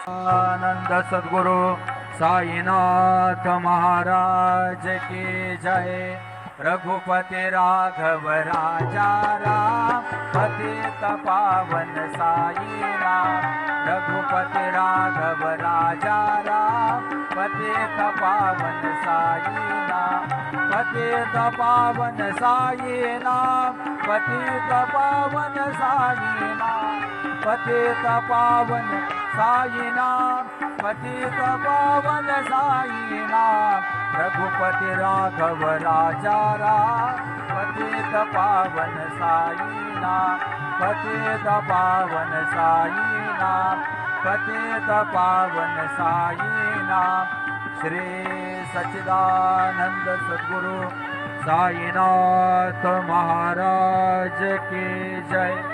आनंद सद्गुरु साईनाथ महाराज की जय। रघुपति राघव राजा राम पतित पावन साई राम। रघुपति राघव राजा राम पतित पावन साई नाम। पतित पावन साई नाम। पतित पावन साई नाम। पतित पावन साई नाम। पतित पावन साई नाम। रघुपति राघव राजा राम पतित पावन साई नाम। पतित पावन साई नाम। पतित पावन साई नाम। श्री सच्चिदानंद सद्गुरु साईनाथ महाराज की जय।